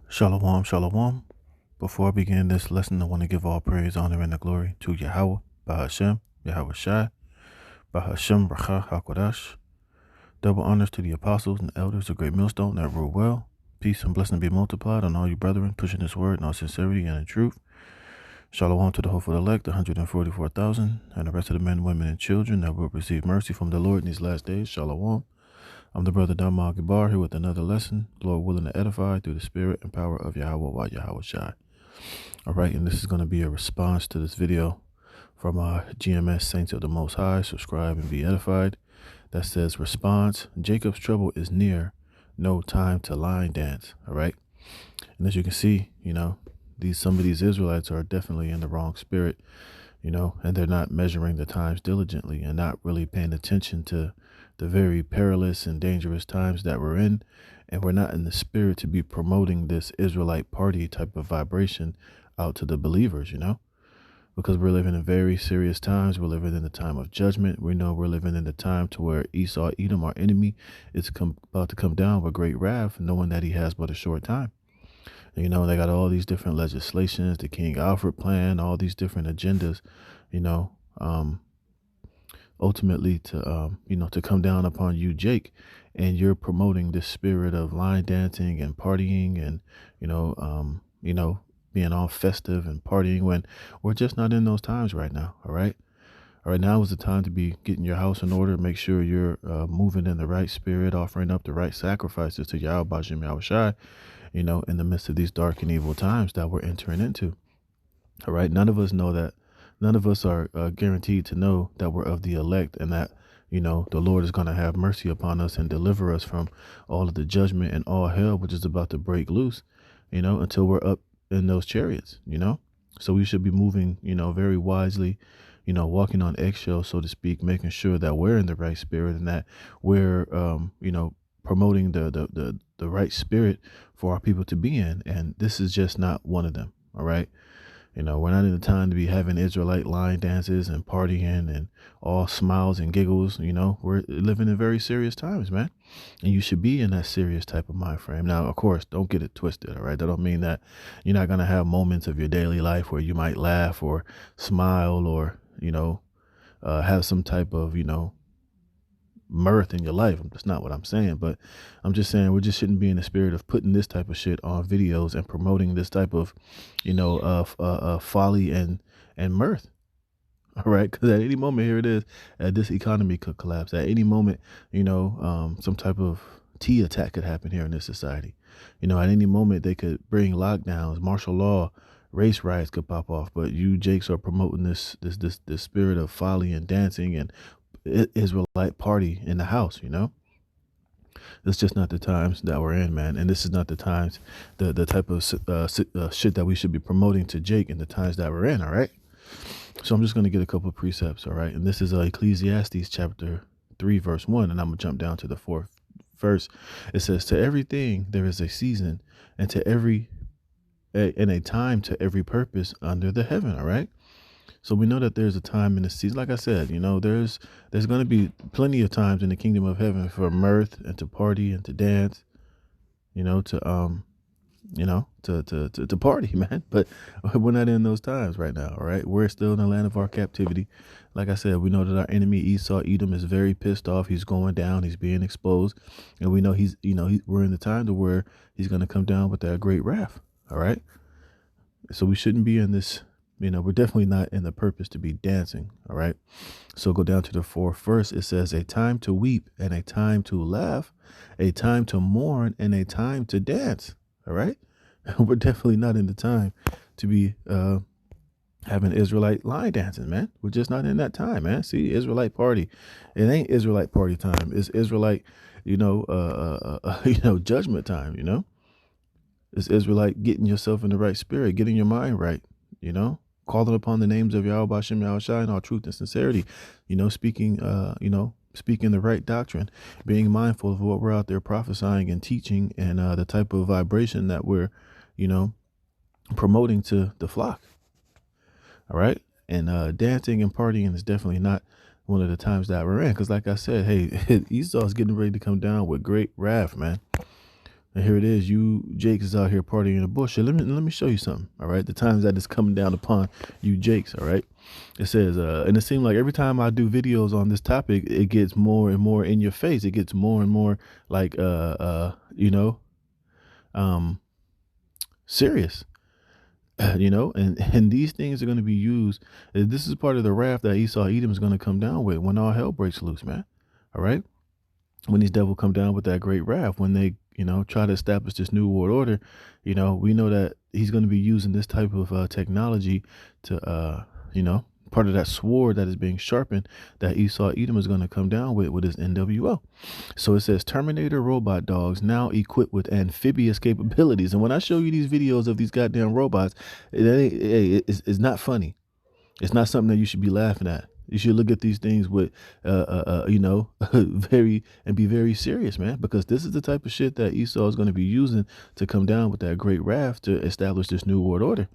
Shalom, shalom. Before I begin this lesson, I want to give all praise, honor, and the glory to Yahweh, Bahashem, Yahweh Shai, Bahashem, Bracha, HaKodash. Double honors to the apostles and elders of Great Millstone that rule well. Peace and blessing be multiplied on all you brethren, pushing this word in all sincerity and in truth. Shalom to the hopeful elect, the 144,000, and the rest of the men, women, and children that will receive mercy from the Lord in these last days. Shalom. I'm the brother Dhamma Gabar here with another lesson, Lord willing to edify through the spirit and power of Yahweh while Yahweh Shai. All right, and this is going to be a response to this video from our GMS Saints of the Most High. Subscribe and be edified. That says, response, Jacob's trouble is near, no time to line dance. All right. And as you can see, some of these Israelites are definitely in the wrong spirit, and they're not measuring the times diligently and not really paying attention to the very perilous and dangerous times that we're in. And we're not in the spirit to be promoting this Israelite party type of vibration out to the believers, because we're living in very serious times. We're living in the time of judgment. We know we're living in the time to where Esau, Edom, our enemy, is about to come down with great wrath, knowing that he has but a short time. And, they got all these different legislations, the King Alfred plan, all these different agendas, ultimately to come down upon you, Jake, and you're promoting this spirit of line dancing and partying and, being all festive and partying when we're just not in those times right now. All right. All right. Now is the time to be getting your house in order. Make sure you're moving in the right spirit, offering up the right sacrifices to Yahweh Bashem Yahweh Shai, in the midst of these dark and evil times that we're entering into. All right. None of us know that. None of us are guaranteed to know that we're of the elect and that, the Lord is going to have mercy upon us and deliver us from all of the judgment and all hell, which is about to break loose, until we're up in those chariots, So we should be moving, very wisely, walking on eggshells, so to speak, making sure that we're in the right spirit and that we're, promoting the right spirit for our people to be in. And this is just not one of them. All right. We're not in the time to be having Israelite line dances and partying and all smiles and giggles. We're living in very serious times, man. And you should be in that serious type of mind frame. Now, of course, don't get it twisted. All right. That don't mean that you're not going to have moments of your daily life where you might laugh or smile or, have some type of, mirth in your life. That's not what I'm saying, but I'm just saying we just shouldn't be in the spirit of putting this type of shit on videos and promoting this type of, folly and mirth. All right, because at any moment, here it is, this economy could collapse. At any moment, some type of T attack could happen here in this society. At any moment they could bring lockdowns, martial law, race riots could pop off. But you, Jakes, are promoting this spirit of folly and dancing and Israelite party in the house. It's just not the times that we're in, man. And this is not the times, the type of shit that we should be promoting to Jake in the times that we're in. All right. So I'm just going to get a couple of precepts. All right. And this is Ecclesiastes chapter 3, verse 1. And I'm going to jump down to the 4th verse. It says, to everything there is a season, and and a time to every purpose under the heaven. All right. So we know that there's a time in the season. Like I said, there's going to be plenty of times in the kingdom of heaven for mirth and to party and to dance, to party, man. But we're not in those times right now. All right. We're still in the land of our captivity. Like I said, we know that our enemy Esau, Edom, is very pissed off. He's going down. He's being exposed. And we know we're in the time to where he's going to come down with that great wrath. All right. So we shouldn't be in this. We're definitely not in the purpose to be dancing. All right. So go down to the 4th verse. It says, a time to weep and a time to laugh, a time to mourn and a time to dance. All right. We're definitely not in the time to be having Israelite line dancing, man. We're just not in that time, man. See, Israelite party. It ain't Israelite party time. It's Israelite, judgment time, It's Israelite getting yourself in the right spirit, getting your mind right, calling upon the names of Yahweh Bashem Yahweh Shai in all truth and sincerity, speaking the right doctrine, being mindful of what we're out there prophesying and teaching and the type of vibration that we're, promoting to the flock. All right. And dancing and partying is definitely not one of the times that we're in. Because like I said, hey, Esau's getting ready to come down with great wrath, man. And here it is. You Jakes is out here partying in the bush. Let me show you something. All right. The times that is coming down upon you Jakes. All right. It says, and it seems like every time I do videos on this topic, it gets more and more in your face. It gets more and more like, serious. And these things are going to be used. This is part of the wrath that Esau Edom is going to come down with when all hell breaks loose, man. All right. When these devils come down with that great wrath, when they, try to establish this new world order, we know that he's going to be using this type of technology to, part of that sword that is being sharpened that Esau Edom is going to come down with his NWO. So it says Terminator robot dogs now equipped with amphibious capabilities. And when I show you these videos of these goddamn robots, it's not funny. It's not something that you should be laughing at. You should look at these things with, very and be very serious, man, because this is the type of shit that Esau is going to be using to come down with that great wrath to establish this new world order.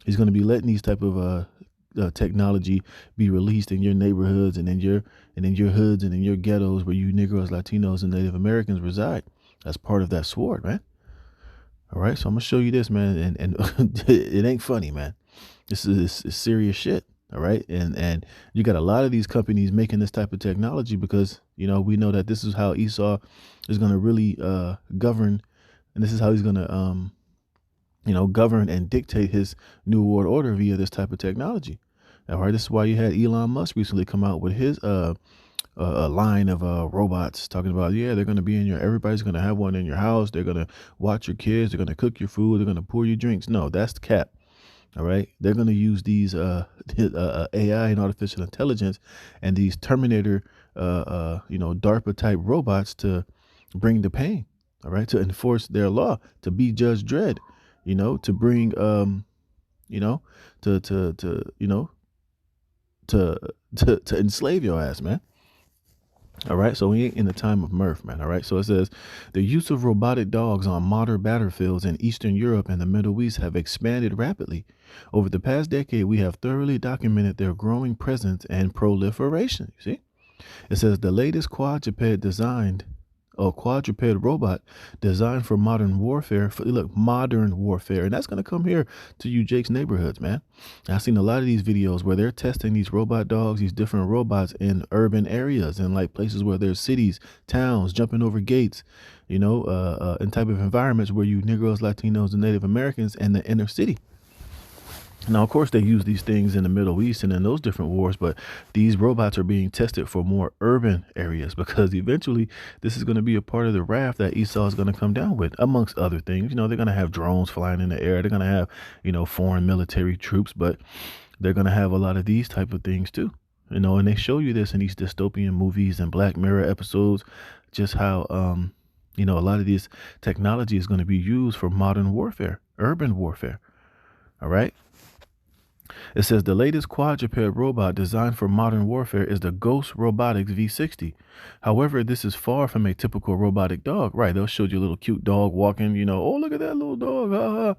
He's going to be letting these type of technology be released in your neighborhoods and in your hoods and in your ghettos where you Negroes, Latinos, and Native Americans reside. That's part of that sword, man. All right, so I'm gonna show you this, man, and it ain't funny, man. This is serious shit. All right. And you got a lot of these companies making this type of technology because, we know that this is how Esau is going to really govern. And this is how he's going to, govern and dictate his new world order via this type of technology. All right. This is why you had Elon Musk recently come out with his a line of robots talking about, they're going to be everybody's going to have one in your house. They're going to watch your kids. They're going to cook your food. They're going to pour your drinks. No, that's the cap. All right. They're going to use these AI and artificial intelligence and these Terminator, DARPA type robots to bring the pain. All right. To enforce their law, to be Judge Dredd, to bring, to enslave your ass, man. All right, so we ain't in the time of mirth, man. All right, so it says the use of robotic dogs on modern battlefields in Eastern Europe and the Middle East have expanded rapidly. Over the past decade, we have thoroughly documented their growing presence and proliferation. You see, it says the latest quadruped robot designed for modern warfare. Modern warfare. And that's going to come here to you Jake's neighborhoods, man. I've seen a lot of these videos where they're testing these robot dogs, these different robots in urban areas and like places where there's cities, towns, jumping over gates, in type of environments where you Negroes, Latinos, and Native Americans and the inner city. Now, of course, they use these things in the Middle East and in those different wars, but these robots are being tested for more urban areas because eventually this is going to be a part of the wrath that Esau is going to come down with, amongst other things. They're going to have drones flying in the air. They're going to have, foreign military troops, but they're going to have a lot of these type of things too. And they show you this in these dystopian movies and Black Mirror episodes, just how, a lot of this technology is going to be used for modern warfare, urban warfare. All right. It says the latest quadruped robot designed for modern warfare is the Ghost Robotics V60. However, this is far from a typical robotic dog. Right, they'll show you a little cute dog walking, oh, look at that little dog.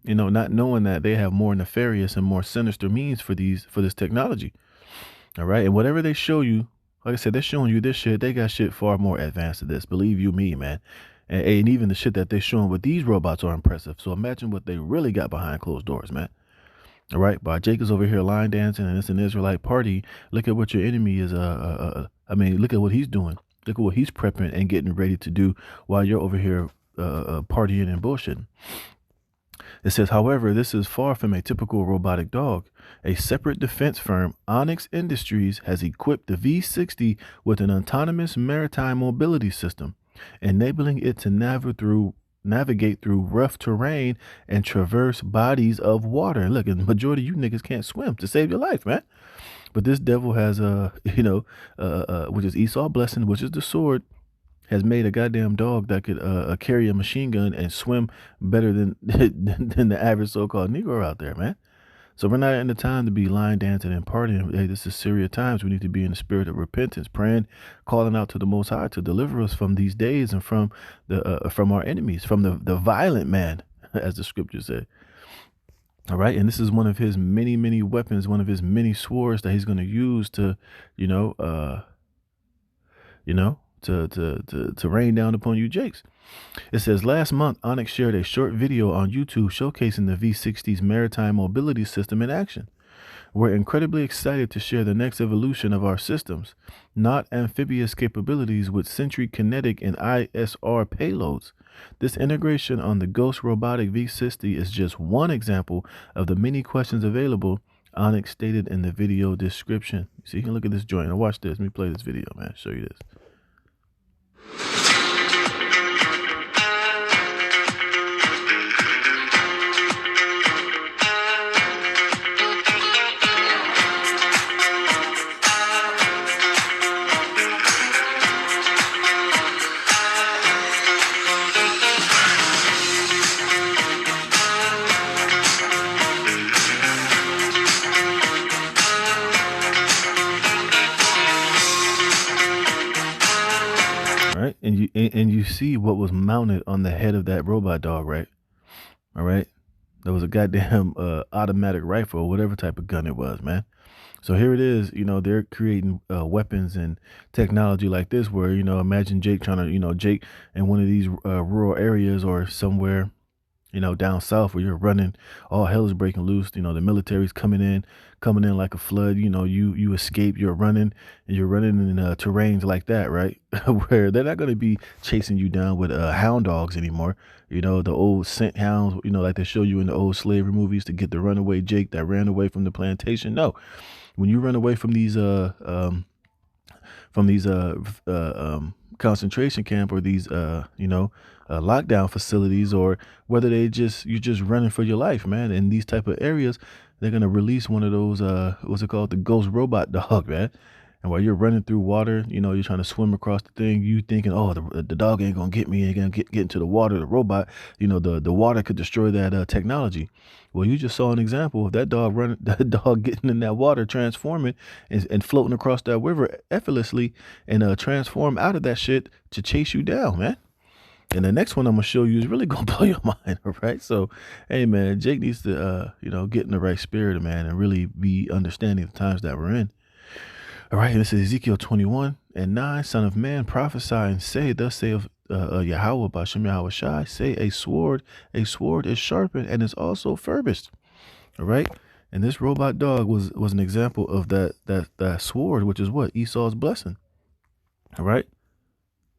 Not knowing that they have more nefarious and more sinister means for this technology. All right, and whatever they show you, like I said, they're showing you this shit. They got shit far more advanced than this. Believe you me, man. And even the shit that they're showing with these robots are impressive. So imagine what they really got behind closed doors, man. All right, but Jake is over here line dancing and it's an Israelite party. Look at what your enemy is. Look at what he's doing. Look at what he's prepping and getting ready to do while you're over here partying and bullshitting. It says, however, this is far from a typical robotic dog. A separate defense firm, Onyx Industries, has equipped the V60 with an autonomous maritime mobility system, enabling it to navigate through rough terrain and traverse bodies of water. Look, the majority of you niggas can't swim to save your life, man. But this devil has which is Esau blessing, which is the sword, has made a goddamn dog that could carry a machine gun and swim better than the average so-called Negro out there, man. So we're not in the time to be line dancing and partying. Hey, this is serious times. We need to be in the spirit of repentance, praying, calling out to the Most High to deliver us from these days and from our enemies, from the violent man, as the scripture said. All right, and this is one of his many, many weapons, one of his many swords that he's going to use to, to rain down upon you Jakes. It says last month, Onyx shared a short video on YouTube showcasing the V60's maritime mobility system in action. We're incredibly excited to share the next evolution of our systems, not amphibious capabilities with Sentry kinetic and ISR payloads. This integration on the Ghost Robotic V60 is just one example of the many questions available, Onyx stated in the video description. So you can look at this joint. Now watch this. Let me play this video, man. Show you this. Right, and you see what was mounted on the head of that robot dog, right? All right, there was a goddamn automatic rifle or whatever type of gun it was, man. So here it is, they're creating weapons and technology like this where, imagine Jake trying to, Jake in one of these rural areas or somewhere, down south where you're running, all hell is breaking loose. The military's coming in like a flood. You escape, you're running in terrains like that, right? Where they're not going to be chasing you down with hound dogs anymore. The old scent hounds, like they show you in the old slavery movies to get the runaway Jake that ran away from the plantation. No, when you run away from these concentration camp or these lockdown facilities, or whether you're just running for your life, man, in these type of areas, they're gonna release one of those what's it called, the ghost robot dog, man. And while you're running through water, you're trying to swim across the thing, you thinking, oh, the dog ain't gonna get me, ain't gonna get into the water, the robot, the water could destroy that technology. Well, you just saw an example of that dog getting in that water, transforming and floating across that river effortlessly, and transform out of that shit to chase you down, man. And the next one I'm gonna show you is really gonna blow your mind, all right? So, hey, man, Jake needs to, get in the right spirit, man, and really be understanding the times that we're in. All right, this is Ezekiel 21:9. Son of man, prophesy and say, thus saith Yahweh, Bashem Yahweh Shai, say, a sword is sharpened and is also furbished. All right, and this robot dog was an example of that sword, which is what? Esau's blessing. All right.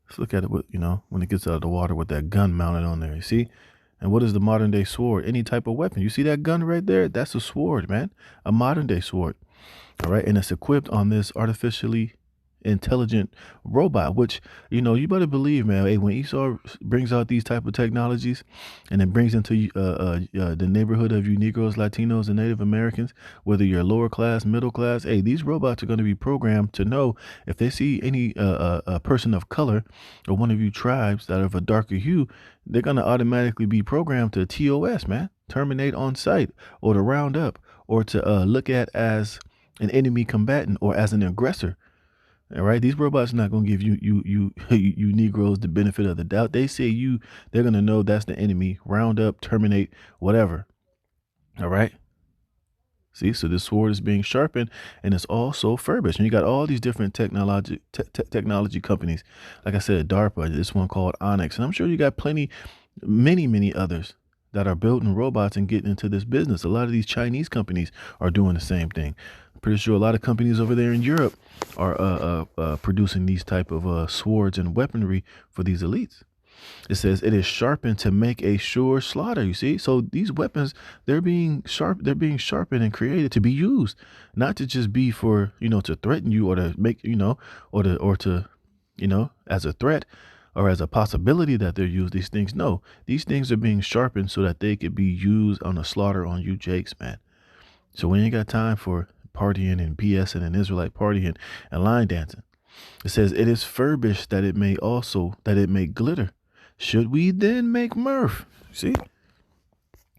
Let's look at it with, when it gets out of the water with that gun mounted on there, you see? And what is the modern day sword? Any type of weapon. You see that gun right there? That's a sword, man. A modern day sword. All right. And it's equipped on this artificially intelligent robot, which, you better believe, man, hey, when Esau brings out these type of technologies and it brings into the neighborhood of you Negroes, Latinos, and Native Americans, whether you're lower class, middle class, hey, these robots are going to be programmed to know if they see any a person of color or one of you tribes that are of a darker hue, they're going to automatically be programmed to TOS, man, terminate on sight, or to round up, or to look at as an enemy combatant or as an aggressor. All right, these robots are not going to give you Negroes the benefit of the doubt. They say they're going to know that's the enemy, round up, terminate, whatever. All right. See, so this sword is being sharpened and it's also furbished. And you got all these different technology companies. Like I said, DARPA, this one called Onyx. And I'm sure you got many others that are building robots and getting into this business. A lot of these Chinese companies are doing the same thing. I'm pretty sure a lot of companies over there in Europe are producing these type of swords and weaponry for these elites. It says it is sharpened to make a sure slaughter. You see, so these weapons, they're being sharpened and created to be used, not to just be for, to threaten you or to make, or to, as a threat or as a possibility that they're used. These things, no, these things are being sharpened so that they could be used on a slaughter on you Jakes, man. So we ain't got time for partying and BSing and Israelite partying and line dancing. It says it is furbished that it may glitter. Should we then make mirth? See?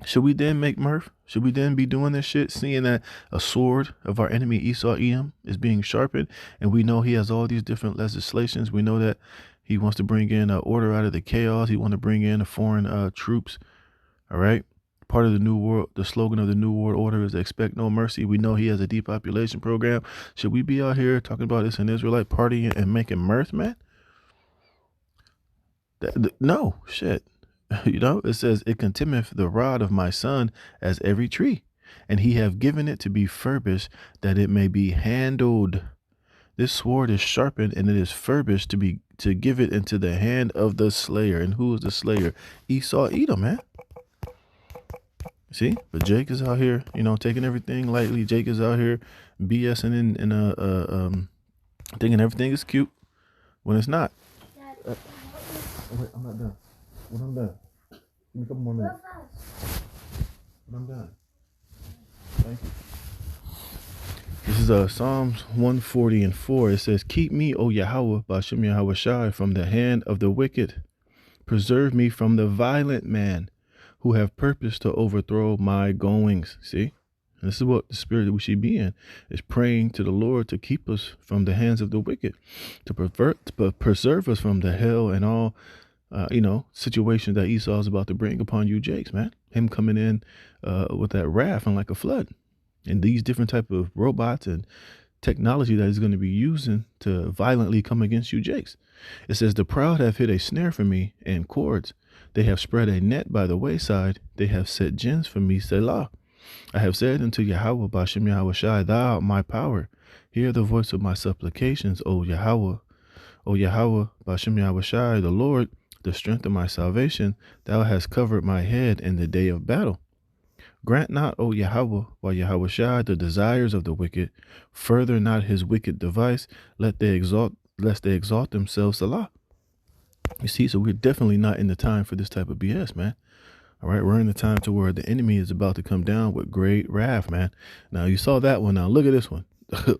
Should we then make mirth? Should we then be doing this shit, seeing that a sword of our enemy Esau Edom is being sharpened, and we know he has all these different legislations. We know that he wants to bring in order out of the chaos. He wants to bring in foreign troops. All right. Part of the new world, the slogan of the new world order is expect no mercy. We know he has a depopulation program. Should we be out here talking about this in Israelite party and making mirth, man? No, shit. You know, it says, it contemneth the rod of my son as every tree, and he have given it to be furbished, that it may be handled. This sword is sharpened, and it is furbished to give it into the hand of the slayer. And who is the slayer? Esau, Edom, man. See, but Jake is out here, you know, taking everything lightly. Jake is out here BSing thinking everything is cute when it's not. Wait, I'm not done. When I'm done, give me a couple more minutes. When I'm done, thank you. This is Psalms 140:4. It says, "Keep me, O Yahweh, Ba'ashem Yahweh Shai, from the hand of the wicked. Preserve me from the violent man, who have purpose to overthrow my goings." See? And this is what the spirit that we should be in, is praying to the Lord to keep us from the hands of the wicked, to preserve us from the hell and all, situations that Esau is about to bring upon you, Jakes, man. Him coming in with that wrath and like a flood, and these different type of robots and technology that he's going to be using to violently come against you, Jakes. It says, "The proud have hid a snare for me and cords. They have spread a net by the wayside. They have set gins for me, Selah. I have said unto Yahweh, Ba'ashem Yahweh Shai, thou art my power. Hear the voice of my supplications, O Yahweh. O Yahweh, Ba'ashem Yahweh Shai, the Lord, the strength of my salvation. Thou hast covered my head in the day of battle. Grant not, O Yahweh, while Yahweh Shai, the desires of the wicked. Further not his wicked device, lest they exalt themselves, Salah." You see, so we're definitely not in the time for this type of BS, man. All right, we're in the time to where the enemy is about to come down with great wrath, man. Now, you saw that one. Now, look at this one.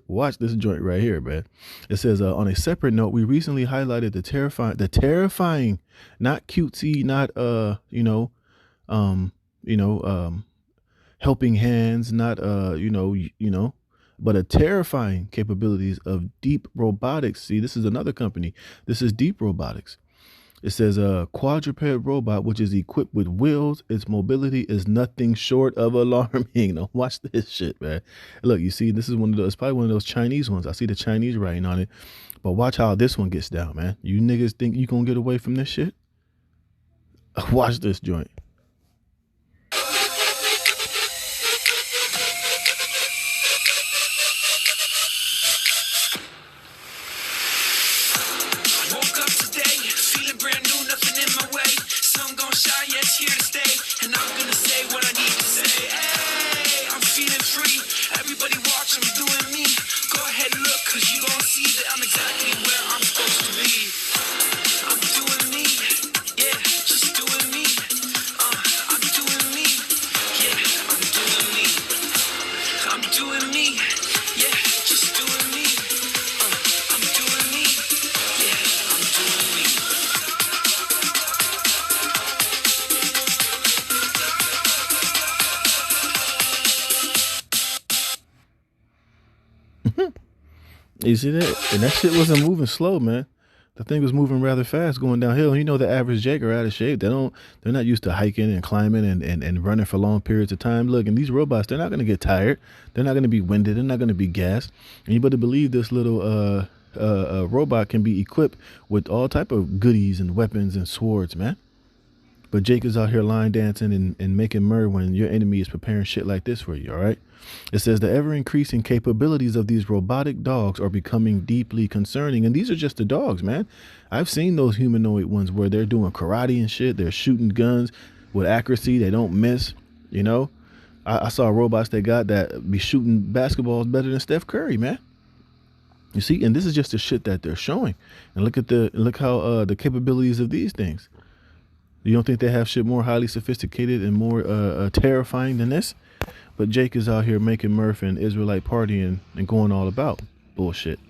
Watch this joint right here, man. It says, on a separate note, we recently highlighted the terrifying, not cutesy, not, helping hands, not, but a terrifying capabilities of Deep Robotics. See, this is another company. This is Deep Robotics. It says a quadruped robot, which is equipped with wheels. Its mobility is nothing short of alarming. Now, watch this shit, man. Look, you see, this is it's probably one of those Chinese ones. I see the Chinese writing on it. But watch how this one gets down, man. You niggas think you gonna get away from this shit? Watch this joint. You see that? And that shit wasn't moving slow, man. The thing was moving rather fast going downhill. You know, the average Jake are out of shape. They're not used to hiking and climbing and running for long periods of time. Look, and these robots, they're not going to get tired. They're not going to be winded. They're not going to be gassed. And you better believe this little robot can be equipped with all type of goodies and weapons and swords, man. But Jake is out here line dancing and making murder when your enemy is preparing shit like this for you, all right? It says the ever-increasing capabilities of these robotic dogs are becoming deeply concerning. And these are just the dogs, man. I've seen those humanoid ones where they're doing karate and shit. They're shooting guns with accuracy. They don't miss, you know? I saw robots they got that be shooting basketballs better than Steph Curry, man. You see? And this is just the shit that they're showing. And look how the capabilities of these things. You don't think they have shit more highly sophisticated and more terrifying than this? But Jake is out here making Murph and Israelite partying and going all about bullshit.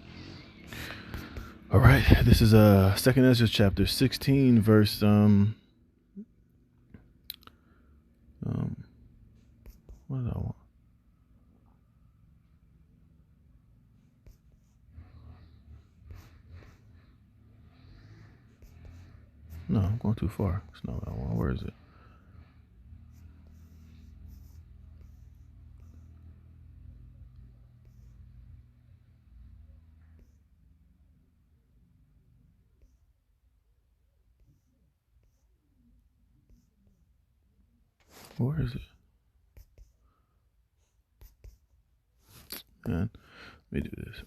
All right, this is 2nd Ezra chapter 16, verse what did I want? No, I'm going too far. It's not what I want. Where is it? Where is it? Man, let me do this.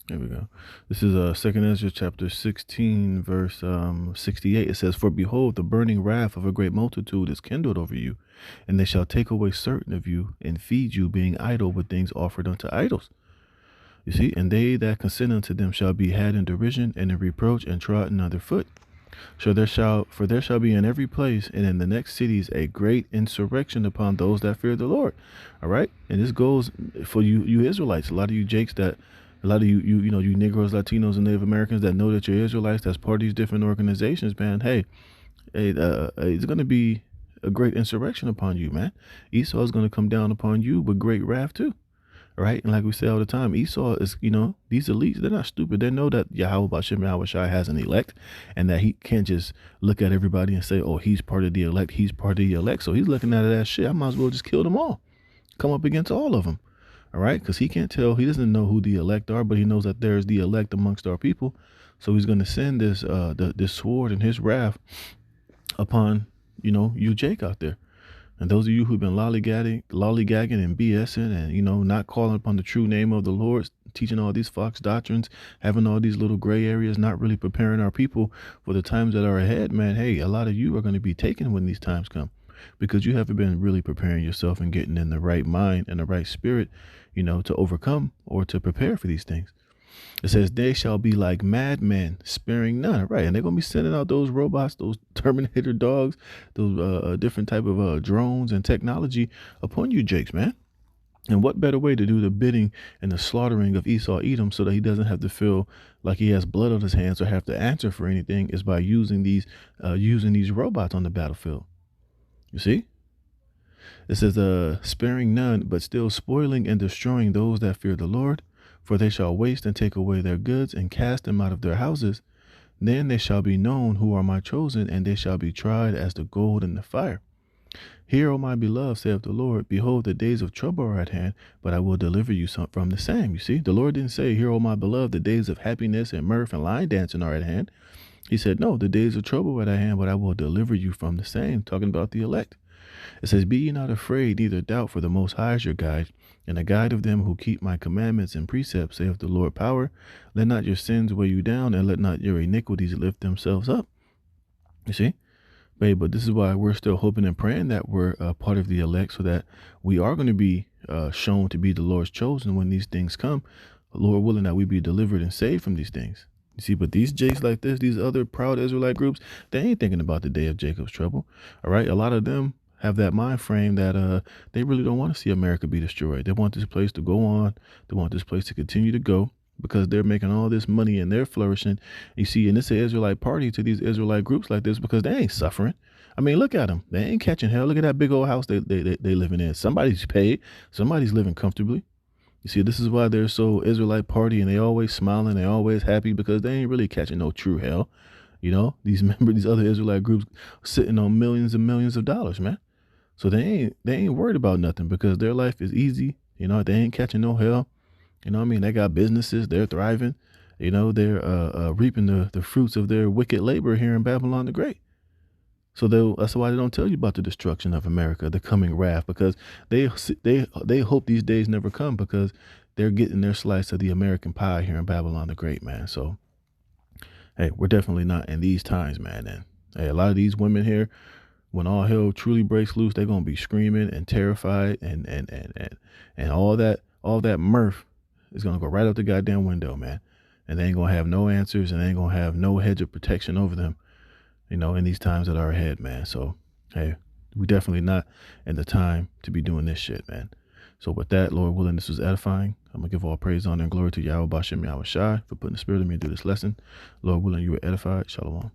There we go. This is 2nd Ezra chapter 16, verse 68. It says, "For behold, the burning wrath of a great multitude is kindled over you, and they shall take away certain of you, and feed you, being idle with things offered unto idols." You see, and they that consent unto them shall be had in derision and in reproach and trodden under foot. For there shall be in every place and in the next cities a great insurrection upon those that fear the Lord. All right, and this goes for you Israelites. A lot of you Jakes that, a lot of you Negroes, Latinos, and Native Americans that know that you're Israelites. That's part of these different organizations, man. Hey, it's going to be a great insurrection upon you, man. Esau is going to come down upon you with great wrath too. Right? And like we say all the time, Esau is, these elites, they're not stupid. They know that Yahweh Bashem Yahweh Shai has an elect, and that he can't just look at everybody and say, oh, he's part of the elect, he's part of the elect. So he's looking at it as shit. I might as well just kill them all. Come up against all of them. All right? Because he can't tell, he doesn't know who the elect are, but he knows that there's the elect amongst our people. So he's going to send this this sword and his wrath upon, you Jake out there. And those of you who've been lollygagging and BSing and, not calling upon the true name of the Lord, teaching all these false doctrines, having all these little gray areas, not really preparing our people for the times that are ahead, man, hey, a lot of you are going to be taken when these times come because you haven't been really preparing yourself and getting in the right mind and the right spirit, to overcome or to prepare for these things. It says, they shall be like madmen, sparing none. Right. And they're going to be sending out those robots, those Terminator dogs, those different type of drones and technology upon you, Jakes, man. And what better way to do the bidding and the slaughtering of Esau Edom so that he doesn't have to feel like he has blood on his hands or have to answer for anything is by using these robots on the battlefield. You see? It says, sparing none, but still spoiling and destroying those that fear the Lord. For they shall waste and take away their goods and cast them out of their houses. Then they shall be known who are my chosen, and they shall be tried as the gold in the fire. Hear, O my beloved, saith the Lord, behold, the days of trouble are at hand, but I will deliver you from the same. You see, the Lord didn't say, hear, O my beloved, the days of happiness and mirth and line dancing are at hand. He said, no, the days of trouble are at hand, but I will deliver you from the same, talking about the elect. It says, be ye not afraid, neither doubt, for the Most High is your guide, and the guide of them who keep my commandments and precepts, saith the Lord power. Let not your sins weigh you down, and let not your iniquities lift themselves up. You see? But this is why we're still hoping and praying that we're part of the elect, so that we are going to be shown to be the Lord's chosen when these things come. Lord willing that we be delivered and saved from these things. You see, but these Jakes like this, these other proud Israelite groups, they ain't thinking about the day of Jacob's trouble. All right? A lot of them have that mind frame that they really don't want to see America be destroyed. They want this place to go on. They want this place to continue to go because they're making all this money and they're flourishing. You see, and it's an Israelite party to these Israelite groups like this because they ain't suffering. I mean, look at them. They ain't catching hell. Look at that big old house they living in. Somebody's paid. Somebody's living comfortably. You see, this is why they're so Israelite party and they always smiling. They always happy because they ain't really catching no true hell. These other Israelite groups sitting on millions and millions of dollars, man. So they ain't worried about nothing because their life is easy. They ain't catching no hell. They got businesses. They're thriving. They're reaping the fruits of their wicked labor here in Babylon the Great. So that's why they don't tell you about the destruction of America, the coming wrath, because they hope these days never come because they're getting their slice of the American pie here in Babylon the Great, man. So, hey, we're definitely not in these times, man. And hey, a lot of these women here, when all hell truly breaks loose, they're gonna be screaming and terrified, and all that mirth is gonna go right out the goddamn window, man. And they ain't gonna have no answers, and they ain't gonna have no hedge of protection over them, in these times that are ahead, man. So, hey, we definitely not in the time to be doing this shit, man. So with that, Lord willing, this was edifying. I'm gonna give all praise, honor, and glory to Yahweh Bashem Yahweh Shai for putting the spirit in me to do this lesson. Lord willing, you were edified. Shalom.